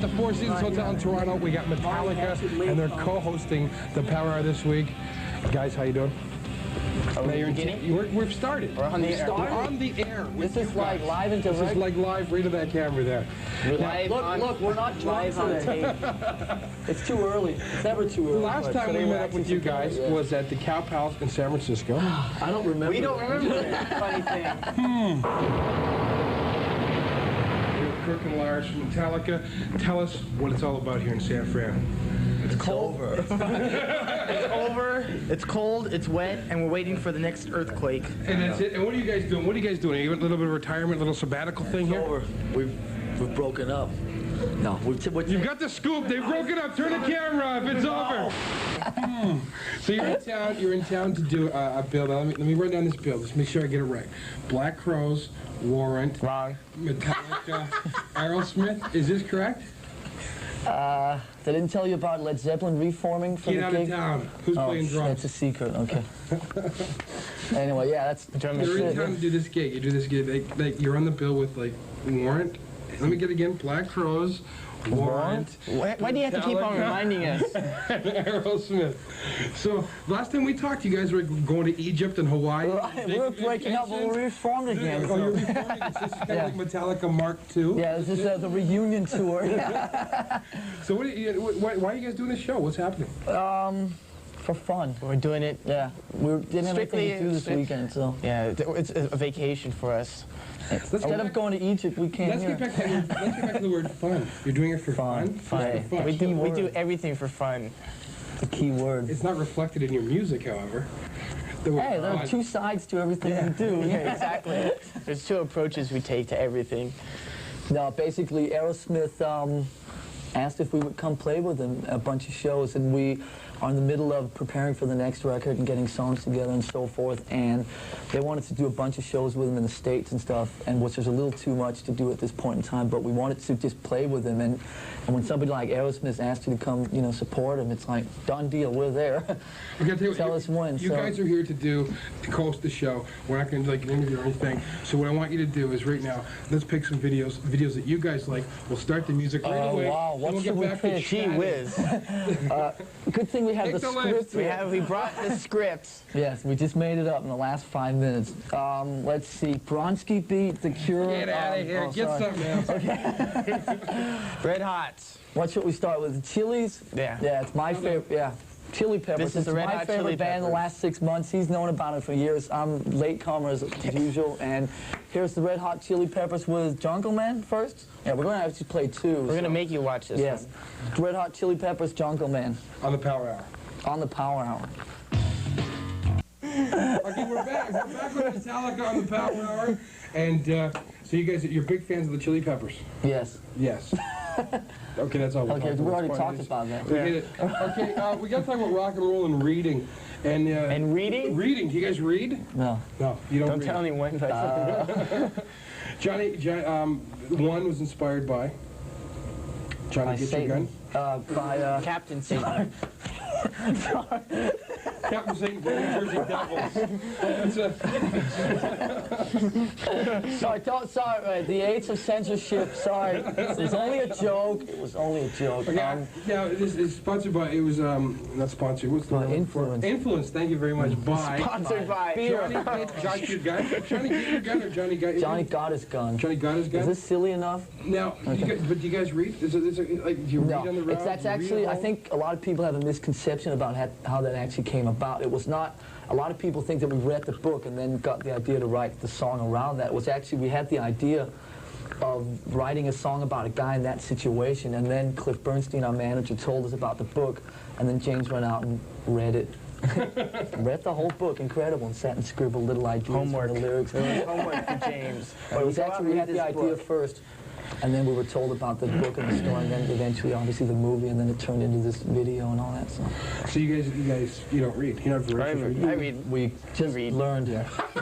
the Four Seasons Hotel in Toronto. We got Metallica, and they're co-hosting the Power Hour this week. Guys, how you doing? Are we beginning? We've started. We're on the air. We're on the air. This is like live and direct. This is like live right to that camera there. Look, we're not live on tape. It's too early. It's never too early. The last time we met up with you guys was at the Cow Palace in San Francisco. I don't remember. We don't remember it. Funny thing. Kirk Lars from Metallica. Tell us what it's all about here in San Fran. It's over. It's over. It's cold. It's wet, and we're waiting for the next earthquake. And that's it. And what are you guys doing? What are you guys doing? Are you a little bit of retirement, a little sabbatical thing here? It's over. We've broken up. No, you've got the scoop. They've broken up. Turn the camera off. It's over. So you're in town. You're in town to do a bill. Let me run down this bill. Let's make sure I get it right. Black Crowes, Warrant, Wrong. Metallica, Aerosmith. Is this correct? They didn't tell you about Led Zeppelin reforming for Get the out gig? of town. Who's playing drums? That's a secret. Okay. Anyway, yeah, that's You're in town to do this gig. You do this gig. You're on the bill with like Warrant. Let me get it again. Black Crowes, Warrant. Why do you have to keep on reminding us? And Aerosmith. So last time we talked, you guys were going to Egypt and Hawaii. We were breaking up, but we reformed again. Oh, you're reforming. This is kind of like Metallica Mark II. Yeah, this is the reunion tour. So why are you guys doing this show? What's happening? For fun. We're doing it. Yeah, we didn't have anything to do this weekend, so. Yeah, it's a vacation for us. Instead of going to Egypt, we came here. Let's get back to the word fun. You're doing it for fun? Fun. We do everything for fun. The key word. It's not reflected in your music, however. Hey, there are two sides to everything we do. Yeah, exactly. There's two approaches we take to everything. No, basically, Aerosmith asked if we would come play with them at a bunch of shows, and we are in the middle of preparing for the next record and getting songs together and so forth, and they wanted to do a bunch of shows with them in the States and stuff, and which was a little too much to do at this point in time, but we wanted to just play with them, and when somebody like Aerosmith asked you to come, you know, support them, it's like, done deal, we're there. Tell us when. You guys are here to host the show. We're not going to like an interview or anything, so what I want you to do is right now, let's pick some videos that you guys like. We'll start the music right away. Wow, what should we pick? Gee whiz. Good thing we have the script. We brought the script. Yes, we just made it up in the last 5 minutes. Let's see, Bronski beat The Cure. Get out of here. Get something else. Okay. Red Hot. What should we start with? The Chili's? Yeah. Yeah, it's my favorite. Yeah. Chili Peppers. This is the Red my Hot favorite Chili band in the last 6 months. He's known about it for years. I'm latecomer as usual. And here's the Red Hot Chili Peppers with Jungle Man first. Yeah, we're going to actually play two. We're going to make you watch this. Yes. Red Hot Chili Peppers, Jungle Man. On the Power Hour. On the Power Hour. Okay, we're back. We're back with Metallica on the Power Hour. And so you guys, you're big fans of the Chili Peppers? Yes. Yes. Okay, that's all. Okay, we already talked about that. We did it. Okay, we got to talk about rock and roll and reading. And reading? Reading. Do you guys read? No. No, you don't read. Don't tell anyone. Johnny, one was inspired by Johnny Get Satan. Your Gun. By Captain Satan. Captain Satan, the New Jersey Devils. Sorry, the AIDS of censorship, sorry. It was only a joke. It was only a joke. Okay, now, this is sponsored by, it was, not sponsored, what's the word? Influence. Influence, thank you very much. By. Sponsored by. Johnny Got Your Gun? Johnny Get Your Gun or Johnny Got Your Gun? Johnny got his gun. Johnny got his gun? Is this silly enough? Now, do you guys read? Do you read on the road? That's actually, I think a lot of people have a misconception about how that actually came about. It was not, a lot of people think that we read the book and then got the idea to write the song around that. It was actually, we had the idea of writing a song about a guy in that situation, and then Cliff Bernstein, our manager, told us about the book, and then James went out and read it. Read the whole book, incredible, and sat and scribbled little ideas Homework. for the lyrics. Homework for James. But it was actually, we had the idea first, and then we were told about the book and the story, and then eventually, obviously, the movie, and then it turned into this video and all that. So you guys, you don't read. You're not voracious. I read. we just learned.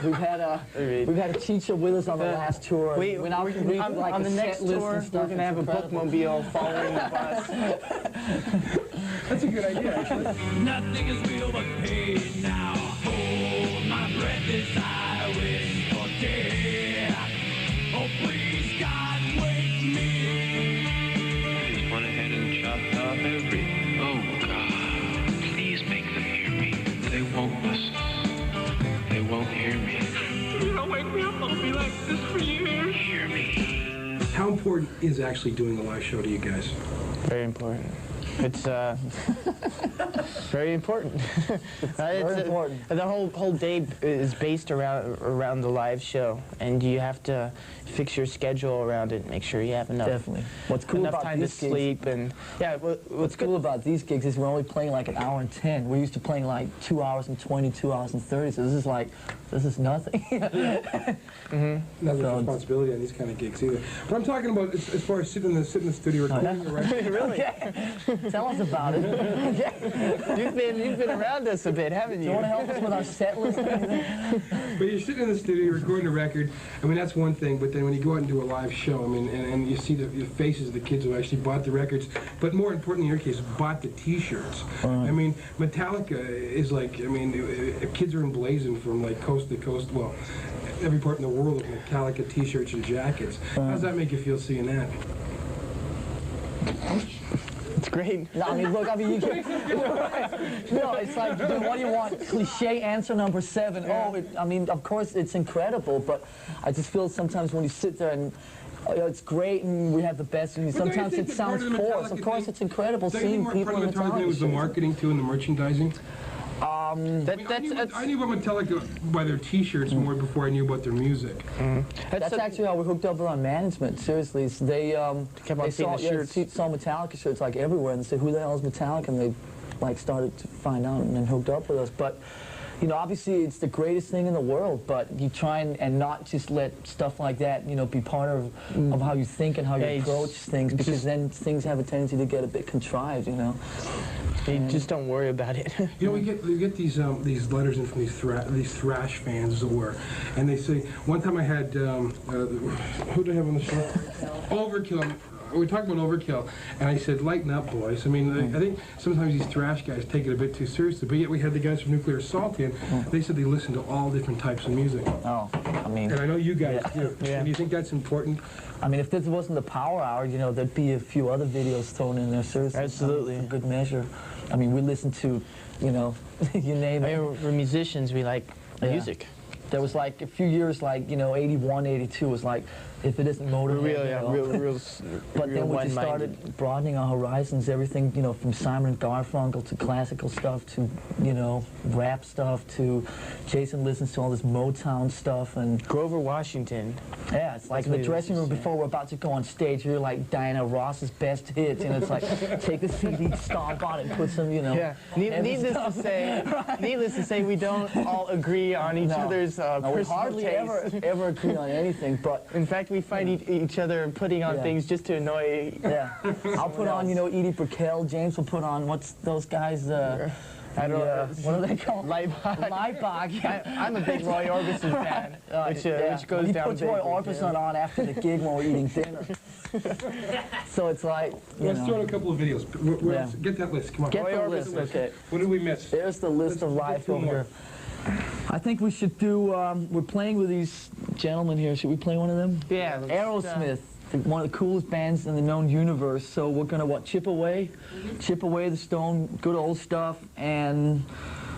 We've had a teacher with us on the last tour. We went out to read like on the next set list tour, and stuff. we're gonna have a bookmobile following the bus. That's a good idea, actually. Nothing is real but pain now. Hold my breath as I wish for death. Oh, please, God, wake me. How important is actually doing a live show to you guys? Very important. It's very important. Very important. The whole day is based around the live show, and you have to fix your schedule around it. Make sure you have enough. Definitely. What's cool enough about time to these gigs, sleep, and yeah. What's cool about these gigs is we're only playing like an hour and 10. We're used to playing like 2 hours and 20, 2 hours and 30. So this is nothing. Not much responsibility on these kind of gigs either. But I'm talking about as far as sitting in the studio recording your record. Really? Tell us about it. You've been around us a bit, haven't Do you? you want to help us with our set list or anything? But you're sitting in the studio recording a record. I mean, that's one thing. But then when you go out and do a live show, I mean, and you see the faces of the kids who actually bought the records, but more importantly in your case, bought the T-shirts. I mean, Metallica is like, I mean, kids are emblazoned from like coast to coast. Well, every part in the world with Metallica T-shirts and jackets. How does that make you feel seeing that? It's great. No, I mean, look, I mean, you can... No, it's like, dude, what do you want? Cliche answer number 7. Yeah. Oh, I mean, of course, it's incredible, but I just feel sometimes when you sit there and it's great and we have the best, and sometimes it sounds forced. Of course, it's incredible seeing people in the Metallica was the marketing, too, and the merchandising. Um, I knew about Metallica by their T-shirts more before I knew about their music. That's actually how we hooked up around management. Seriously, so they saw Metallica shirts like everywhere, and they said, "Who the hell is Metallica?" And they like started to find out and then hooked up with us. But you know, obviously, it's the greatest thing in the world. But you try and not just let stuff like that, you know, be part of how you think and how you approach things, because then things have a tendency to get a bit contrived, you know. You just don't worry about it. You know, we get these letters in from these thrash fans, as it were, and they say. One time I had who do I have on the show? Overkill. We talked about Overkill, and I said, "Lighten up, boys." I mean, I think sometimes these thrash guys take it a bit too seriously. But yet we had the guys from Nuclear Assault in. They said they listen to all different types of music. Oh, I mean. And I know you guys do. Yeah. And do you think that's important? I mean, if this wasn't the Power Hour, you know, there'd be a few other videos thrown in there. Seriously, absolutely, for good measure. I mean, we listen to, you know, you name it. I mean, we're musicians. We like music. There was like a few years, like, you know, 81, 82 was like, if it isn't Motorhead, but then we just started broadening our horizons. Everything, you know, from Simon and Garfunkel to classical stuff to, you know, rap stuff to Jason listens to all this Motown stuff and Grover Washington. Yeah, it's like in the dressing room before we're about to go on stage. You're like Diana Ross's best hits, and it's like take the CD, stomp on it, and put some, you know. Yeah. Needless to say, we don't all agree on each other's personal we hardly tastes. ever agree on anything, but in fact, we find each other putting on things just to annoy. Yeah, I'll put on, you know, Edie Brickell. James will put on what's those guys? I don't know. What are they called? Leibach. I'm a big Roy Orbison fan, which goes down. He puts Roy Orbison on after the gig when we're eating dinner. So it's like, let's throw in a couple of videos. Get that list. Come on. Get the list. Okay. What did we miss? There's the list of live over here. I think we should do, we're playing with these gentlemen here. Should we play one of them? Yeah. Aerosmith, one of the coolest bands in the known universe. So we're going to, Chip Away? Chip Away, the Stone, good old stuff, and...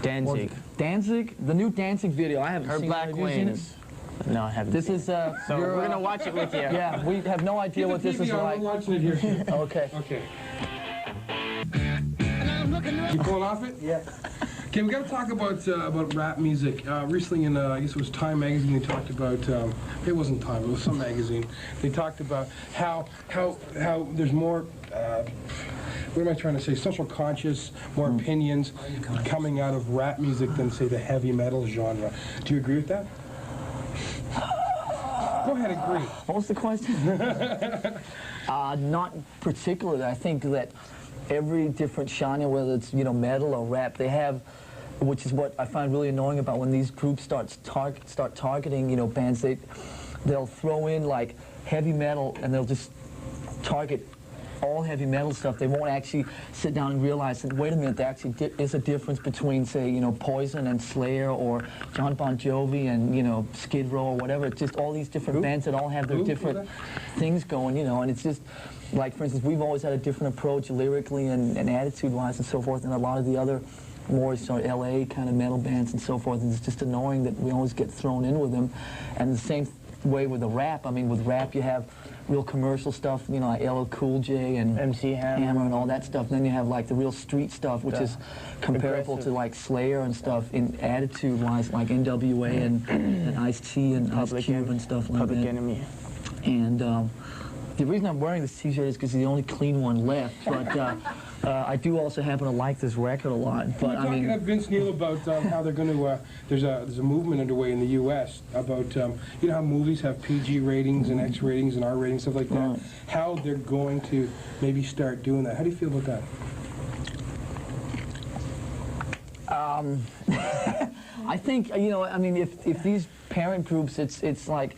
Danzig. Danzig? The new Danzig video. I haven't seen Black it. Have you seen it? No, I haven't. This is, so we're going to watch it with you. Yeah, we have no idea what this is like. I'm watching it here. Okay. Okay. You pulling off it? Yeah. Okay, we got to talk about rap music. Recently in, I guess it was Time magazine, they talked about, it wasn't Time, it was some magazine. They talked about how there's more, what am I trying to say, social conscious, more opinions coming out of rap music than, say, the heavy metal genre. Do you agree with that? Go ahead, agree. What was the question? Not particularly. I think that every different genre, whether it's, you know, metal or rap, they have, which is what I find really annoying about when these groups start targeting, you know, bands. They'll throw in like heavy metal and they'll just target all heavy metal stuff. They won't actually sit down and realize that, wait a minute, there actually is a difference between, say, you know, Poison and Slayer or John Bon Jovi and, you know, Skid Row or whatever. It's just all these different bands that all have their different things going, you know, and it's just, like, for instance, we've always had a different approach lyrically and attitude-wise and so forth, and a lot of the other more sort of LA kind of metal bands and so forth, and it's just annoying that we always get thrown in with them. And the same way with the rap. I mean, with rap you have real commercial stuff, you know, like LL Cool J and MC Hammer and all that stuff. And then you have like the real street stuff, which is comparable to like Slayer and stuff in attitude-wise, like NWA and Ice-T and Ice Cube and stuff like Public that. Enemy. And the reason I'm wearing this T-shirt is because it's the only clean one left. But I do also happen to like this record a lot. But I mean, talking to Vince Neil about how they're going to. There's a movement underway in the U.S. about you know how movies have PG ratings and X ratings and R ratings, stuff like that. Right. How they're going to maybe start doing that. How do you feel about that? I think, you know, I mean, if these parent groups, it's like,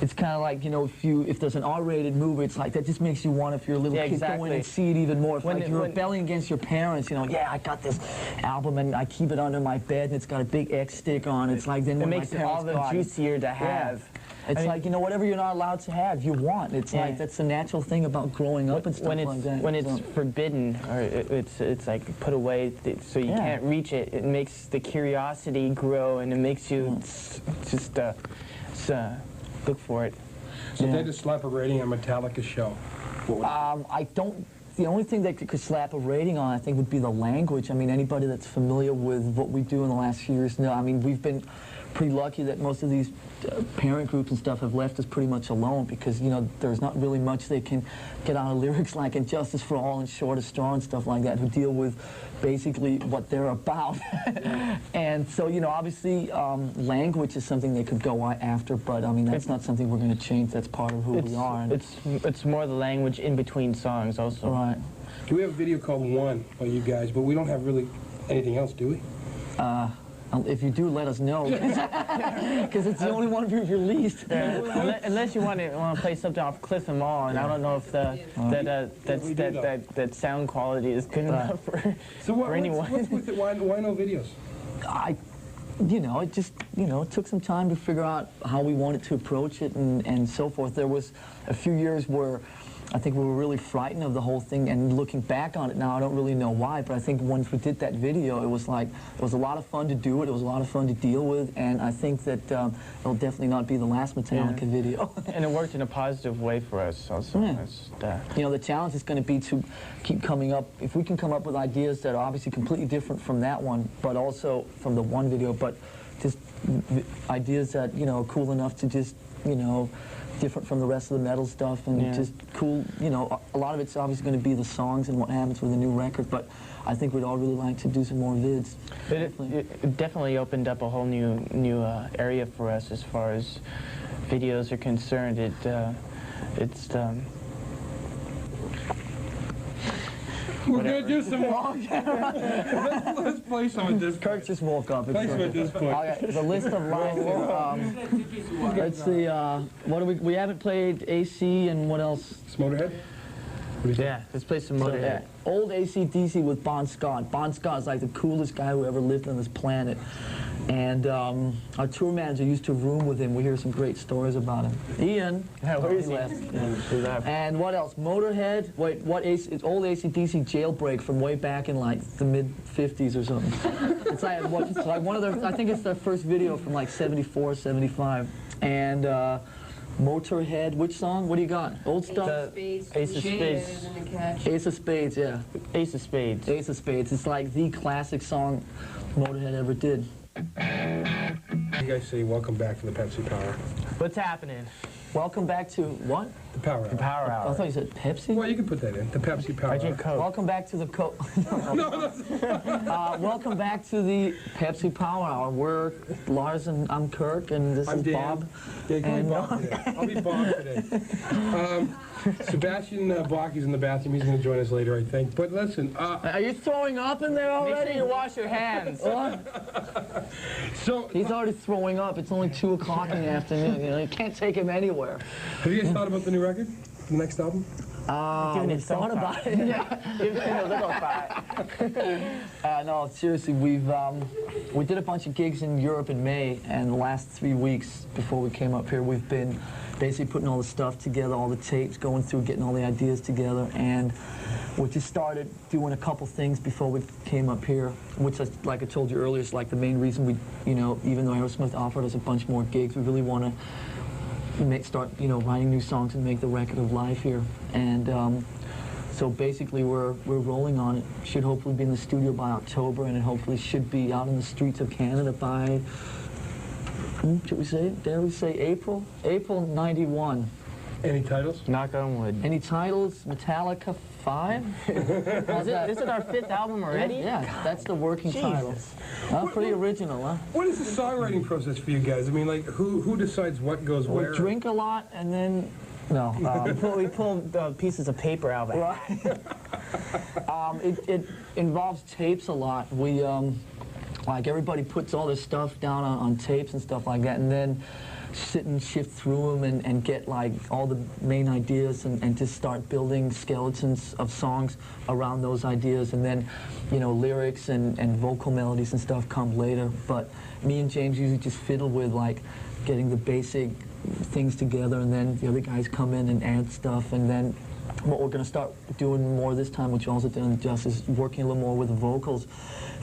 it's kind of like, you know, if there's an R-rated movie, it's like that just makes you want, if you're a little kid, go in and see it even more. If like you're rebelling against your parents, you know, yeah, I got this album and I keep it under my bed and it's got a big X stick on. It's like then It when makes it all the juicier to have. Yeah. It's like, you know, whatever you're not allowed to have, you want. It's like, that's the natural thing about growing up and stuff like that. When it's forbidden, or it's like put away, so you can't reach it, it makes the curiosity grow, and it makes you just look for it. So if they had to slap a rating on Metallica's show, what would I don't. The only thing that could slap a rating on, I think, would be the language. I mean, anybody that's familiar with what we do in the last few years know. I mean, we've been pretty lucky that most of these parent groups and stuff have left us pretty much alone because, you know, there's not really much they can get out of lyrics like Injustice for All and Shortest Straw and stuff like that, who deal with basically what they're about. And so, you know, obviously language is something they could go after, but I mean, that's not something we're going to change. That's part of who we are. And it's more the language in between songs also. Right. we have a video called One by you guys, but we don't have really anything else, do we? If you do, let us know, because it's the only one we've released. Unless you want to play something off Cliff and Mall, and I don't know if that sound quality is good enough for anyone. What's with it? Why no videos? You know, it just, you know, it took some time to figure out how we wanted to approach it and so forth. There was a few years where I think we were really frightened of the whole thing, and looking back on it now, I don't really know why, but I think once we did that video, it was like, it was a lot of fun to do it, it was a lot of fun to deal with, and I think that it'll definitely not be the last Metallica video. And it worked in a positive way for us also. Yeah. You know, the challenge is going to be to keep coming up, if we can come up with ideas that are obviously completely different from that one, but also from the one video, but just ideas that, you know, are cool enough to just, you know, different from the rest of the metal stuff, and just cool, you know, a lot of it's obviously going to be the songs and what happens with the new record, but I think we'd all really like to do some more vids. It definitely opened up a whole new area for us as far as videos are concerned. We're going to do some more. Let's play some of this. Kirk just woke up. Play some of this point. Okay, the list of lines. Let's see. What do we haven't played AC, and what else? Motorhead? Yeah, let's play some Motorhead. Old AC/DC with Bon Scott. Bon Scott is like the coolest guy who ever lived on this planet. And our tour manager used to room with him. We hear some great stories about him. Ian. Where is he? Yeah. And what else? Motorhead. Wait, it's old AC/DC Jailbreak from way back in like the mid-50s or something. It's like one of their, I think it's their first video from like 74, 75. And Motorhead, which song? What do you got? Old stuff? Ace of Spades. Ace of Spades, yeah. Ace of Spades. Ace of Spades. It's like the classic song Motorhead ever did. You guys say welcome back to the Pepsi Power. What's happening? Welcome back to what? The Power Hour. The Power Hour. I thought you said Pepsi? Well, you can put that in. The Pepsi Power I drink Hour. Coke. Welcome back to the welcome back to the Pepsi Power Hour. We're Lars and I'm Kirk, and this is Dan. Bob. Yeah, call me Bob today. I'll be Bob today. Sebastian Bach is in the bathroom. He's going to join us later, I think. But listen. Are you throwing up in there Make already? sure you wash your hands. So He's already throwing up. It's only 2 o'clock in the afternoon. You know, you can't take him anywhere. have you guys thought about the new record? The next album? Giving We it some thought about it. Yeah. Give it a little thought. No, seriously, we did a bunch of gigs in Europe in May, and the last 3 weeks before we came up here, we've been basically putting all the stuff together, all the tapes, going through, getting all the ideas together, and we just started doing a couple things before we came up here, which, like I told you earlier, is like the main reason we, you know, even though Aerosmith offered us a bunch more gigs, we really want to start, writing new songs and make the record of life here. And so basically we're rolling on it. Should hopefully be in the studio by October, and it hopefully should be out in the streets of Canada by, dare we say April? April '91. Any titles? Knock on wood. Any titles? Metallica 5? Is it our 5th album already? Yeah, that's the working title. Pretty original, huh? What is the songwriting process for you guys? I mean, like, who decides what goes where? We drink a lot, and then... No. We pull pieces of paper out of it. It involves tapes a lot. We, like, everybody puts all their stuff down on tapes and stuff like that, and then sit and shift through them and get, like, all the main ideas and just start building skeletons of songs around those ideas. And then, lyrics and vocal melodies and stuff come later. But me and James usually just fiddle with, like, getting the basic things together, and then the other guys come in and add stuff. And then what we're going to start doing more this time, which also done justice, is working a little more with the vocals.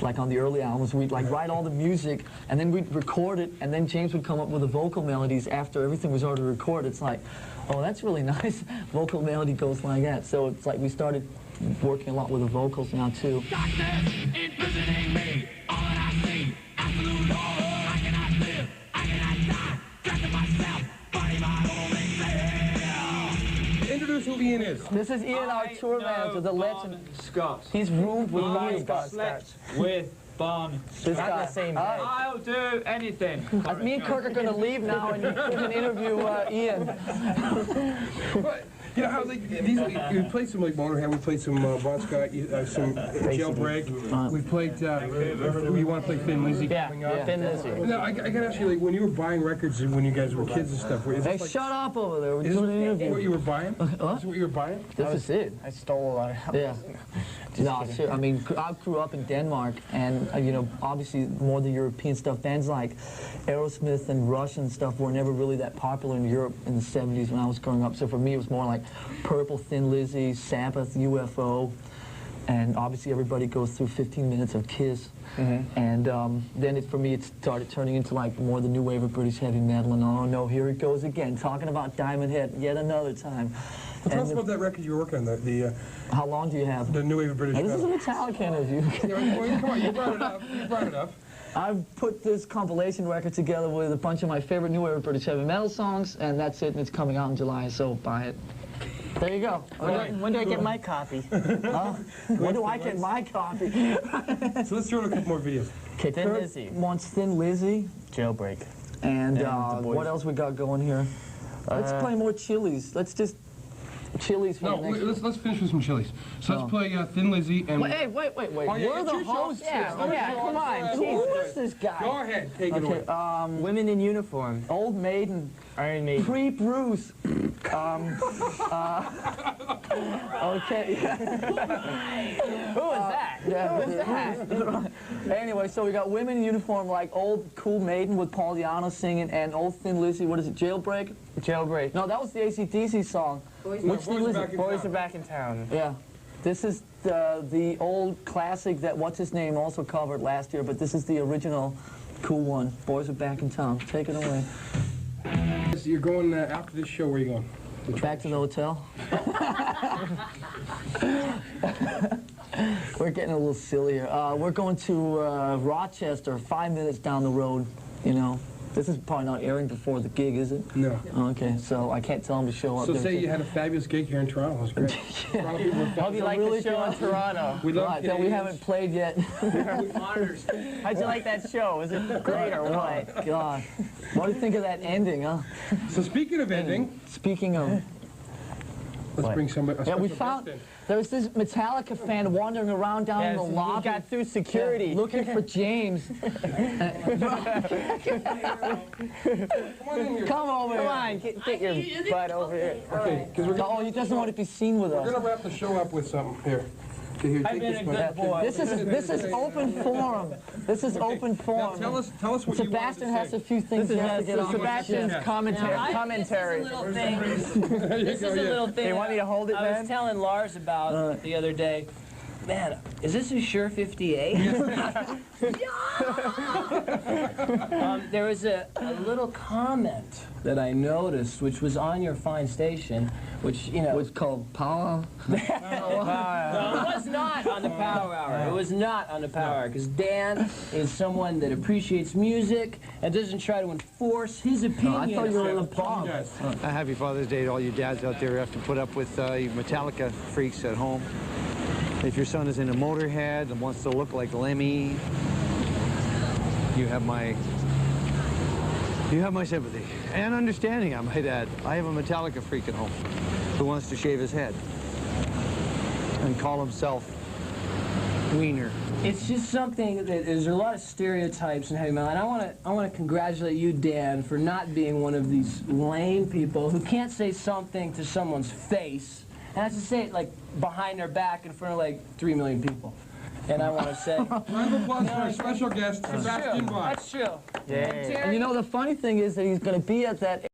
Like on the early albums, we'd like write all the music, and then we'd record it, and then James would come up with the vocal melodies after everything was already recorded. It's like, oh, that's really nice. Vocal melody goes like that. So it's like we started working a lot with the vocals now too. Darkness imprisoning me. All that I see, absolute horror. I cannot live, I cannot die. Trapped in myself, fighting my only fear. Introduce who Ian is. This is Ian, our tour manager, the legend. Scott. He's roomed with me and Scott. Slept with Barney. This Not guy. the same day. I'll do anything. Me and Kirk are going to leave now, and you can interview Ian. But, how like these? We played some like Motorhead. We played some Bon Scott, some Jailbreak. We played. You want to play Thin Lizzy coming up? Yeah, Thin Lizzy. Now I gotta ask you, like, when you were buying records and when you guys were kids and stuff, is Hey, this like, shut up over there. We're is doing an this interview. what you were buying? Is What? this what you were buying? This is it. I stole a lot of Yeah. No, sure. I mean, I grew up in Denmark, and obviously more the European stuff. Bands like Aerosmith and Rush and stuff were never really that popular in Europe in the '70s when I was growing up. So for me, it was more like Purple, Thin Lizzy, Sabbath, UFO, and obviously everybody goes through 15 minutes of Kiss. And then for me, it started turning into like more the new wave of British heavy metal. And oh no, here it goes again, talking about Diamond Head yet another time. Well, tell us about that record you were working on, How long do you have? the new wave of British Now, this is a metal. Metallica interview. Well, come on, you brought it up. You brought it up. I've put this compilation record together with a bunch of my favorite new wave of British heavy metal songs, and that's it, and it's coming out in July, so buy it. There you go. When do I get my copy? When do I get my copy? So let's throw in a couple more videos. Okay, Thin Kirk Lizzy. wants Thin Lizzy, Jailbreak. and the boys. what else we got going here? Let's play more Chili's. Let's just Chili's for No, the next. let's finish with some Chili's. So let's play Thin Lizzy and. Wait, hey, wait. Oh, yeah, We're it's the your show. hosts. Yeah, come on. Who is this guy? Go ahead, take it away. Okay, Women in uniform. Old Maiden, Iron Maiden. Pre-Bruce. Okay. Who was that? Yeah. Who was that? Anyway, so we got Women in Uniform, like Old Cool Maiden with Paul Di'Anno singing, and Old Thin Lizzy, what is it, Jailbreak? Jailbreak. No, that was the AC/DC song. Which Thin Boys Are Lizzy? Back in Boys Town. are back in town. Yeah. This is the old classic that What's-His-Name also covered last year, but this is the original cool one. Boys Are Back in Town. Take it away. So you're going after this show. Where are you going? Back to the hotel. We're getting a little silly here. We're going to Rochester, 5 minutes down the road, This is probably not airing before the gig, is it? No. Okay, so I can't tell them to show up So there. say you had a fabulous gig here in Toronto. It was great. Hope you like really the show in Toronto. We love Right, that we Canadians. haven't played yet. How'd you like that show? Was it great or what? God. What do you think of that ending, huh? So speaking of ending, Speaking of... let's bring somebody. Yeah, we found... There was this Metallica fan wandering around down in the Yes, lobby. we got through security. Looking for James. Come over here. Come on, get your butt over here. Okay, because we're Oh, he doesn't want to be seen with us. gonna wrap the show up with something here. Okay, here, I've take been this a one. good boy. This is open forum. This is open Now forum. tell us what Sebastian you has wanted a few things he has to get on. Sebastian's Yeah. commentary. This is a little thing. to say. This is a little thing. They want you to hold it, I was man? telling Lars about the other day. man, is this a Shure 58? There was a little comment that I noticed, which was on your fine station, which, you know... What's called power? No, it was not on the Power Hour. It was not on the Power Hour, because Dan is someone that appreciates music and doesn't try to enforce his opinion. I thought you were in the pub. Happy Father's Day to all you dads out there who have to put up with you Metallica freaks at home. If your son is into Motorhead and wants to look like Lemmy, you have my sympathy and understanding, I might add. I have a Metallica freak at home who wants to shave his head and call himself Wiener. It's just something that there's a lot of stereotypes in heavy metal, and I want to congratulate you, Dan, for not being one of these lame people who can't say something to someone's face and has to say it like behind their back in front of like 3 million people. And I want to say, round of applause for our special guest, Sebastian Bach. that's true. Yeah. And you know, the funny thing is that he's going to be at that